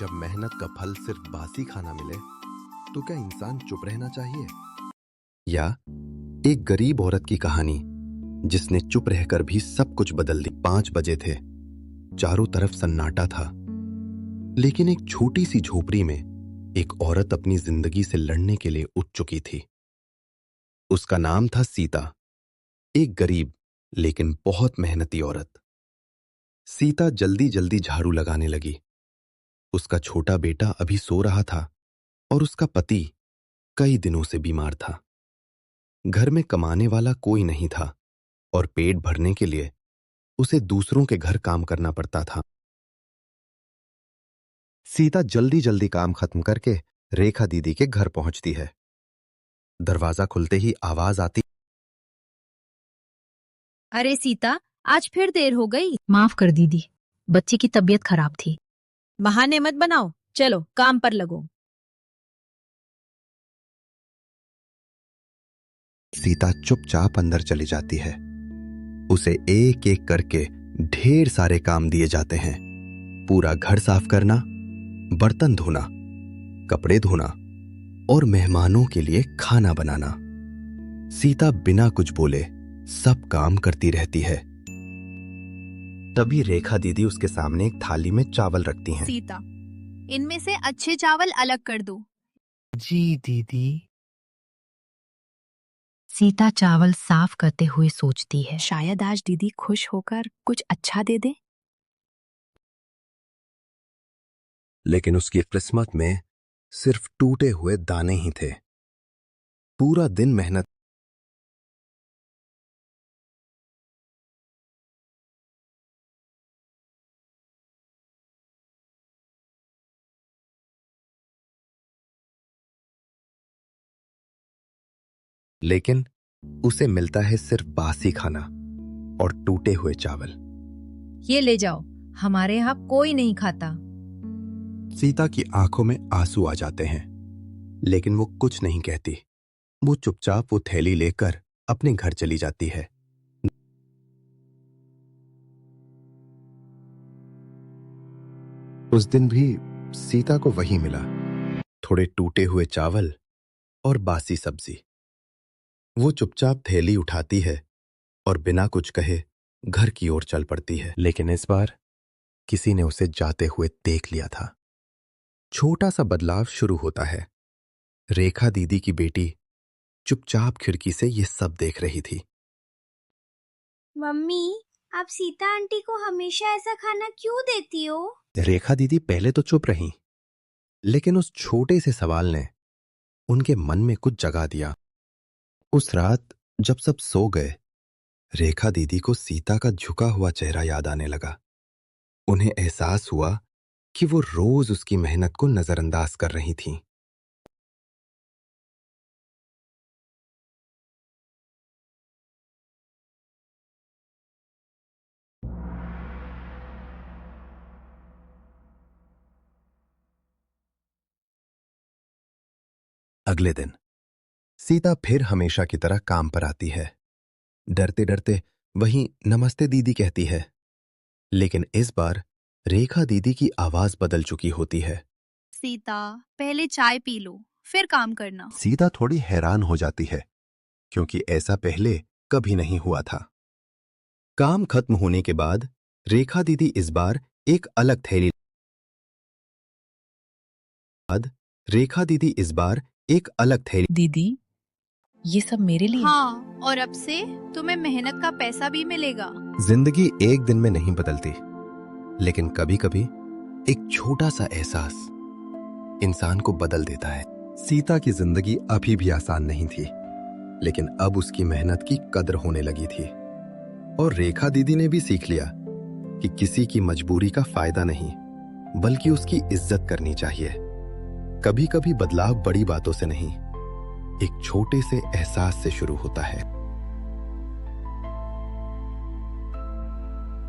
जब मेहनत का फल सिर्फ बासी खाना मिले तो क्या इंसान चुप रहना चाहिए? या एक गरीब औरत की कहानी जिसने चुप रहकर भी सब कुछ बदल दी। 5 बजे थे, चारों तरफ सन्नाटा था, लेकिन एक छोटी सी झोपड़ी में एक औरत अपनी जिंदगी से लड़ने के लिए उठ चुकी थी। उसका नाम था सीता, एक गरीब लेकिन बहुत मेहनती औरत। सीता जल्दी जल्दी झाड़ू लगाने लगी। उसका छोटा बेटा अभी सो रहा था और उसका पति कई दिनों से बीमार था। घर में कमाने वाला कोई नहीं था और पेट भरने के लिए उसे दूसरों के घर काम करना पड़ता था। सीता जल्दी जल्दी काम खत्म करके रेखा दीदी के घर पहुंचती है। दरवाजा खुलते ही आवाज आती, अरे सीता, आज फिर देर हो गई। माफ कर दीदी, बच्ची की तबीयत खराब थी। बहाने मत बनाओ, चलो काम पर लगो। सीता चुपचाप अंदर चली जाती है। उसे एक एक करके ढेर सारे काम दिए जाते हैं। पूरा घर साफ करना, बर्तन धोना, कपड़े धोना और मेहमानों के लिए खाना बनाना। सीता बिना कुछ बोले सब काम करती रहती है। तभी रेखा दीदी उसके सामने एक थाली में चावल रखती हैं। सीता, इनमें से अच्छे चावल अलग कर दो। जी दीदी। सीता चावल साफ करते हुए सोचती है, शायद आज दीदी खुश होकर कुछ अच्छा दे दे। लेकिन उसकी किस्मत में सिर्फ टूटे हुए दाने ही थे। पूरा दिन मेहनत लेकिन उसे मिलता है सिर्फ बासी खाना और टूटे हुए चावल। ये ले जाओ, हमारे यहाँ कोई नहीं खाता। सीता की आंखों में आंसू आ जाते हैं, लेकिन वो कुछ नहीं कहती। वो चुपचाप वो थैली लेकर अपने घर चली जाती है। उस दिन भी सीता को वही मिला, थोड़े टूटे हुए चावल और बासी सब्जी। वो चुपचाप थैली उठाती है और बिना कुछ कहे घर की ओर चल पड़ती है। लेकिन इस बार किसी ने उसे जाते हुए देख लिया था। छोटा सा बदलाव शुरू होता है। रेखा दीदी की बेटी चुपचाप खिड़की से ये सब देख रही थी। मम्मी, आप सीता आंटी को हमेशा ऐसा खाना क्यों देती हो? रेखा दीदी पहले तो चुप रही, लेकिन उस छोटे से सवाल ने उनके मन में कुछ जगा दिया। उस रात जब सब सो गए, रेखा दीदी को सीता का झुका हुआ चेहरा याद आने लगा। उन्हें एहसास हुआ कि वो रोज उसकी मेहनत को नजरअंदाज कर रही थीं। अगले दिन सीता फिर हमेशा की तरह काम पर आती है। डरते डरते वहीं नमस्ते दीदी कहती है, लेकिन इस बार रेखा दीदी की आवाज बदल चुकी होती है। सीता, पहले चाय पी लो, फिर काम करना। सीता थोड़ी हैरान हो जाती है, क्योंकि ऐसा पहले कभी नहीं हुआ था। काम खत्म होने के बाद रेखा दीदी इस बार एक अलग थैली दीदी, ये सब मेरे लिए। हाँ, और अब से तुम्हें मेहनत का पैसा भी मिलेगा। जिंदगी एक दिन में नहीं बदलती, लेकिन कभी कभी एक छोटा सा एहसास इंसान को बदल देता है। सीता की जिंदगी अभी भी आसान नहीं थी, लेकिन अब उसकी मेहनत की कदर होने लगी थी। और रेखा दीदी ने भी सीख लिया कि किसी की मजबूरी का फायदा नहीं, बल्कि उसकी इज्जत करनी चाहिए। कभी कभी बदलाव बड़ी बातों से नहीं, एक छोटे से एहसास से शुरू होता है।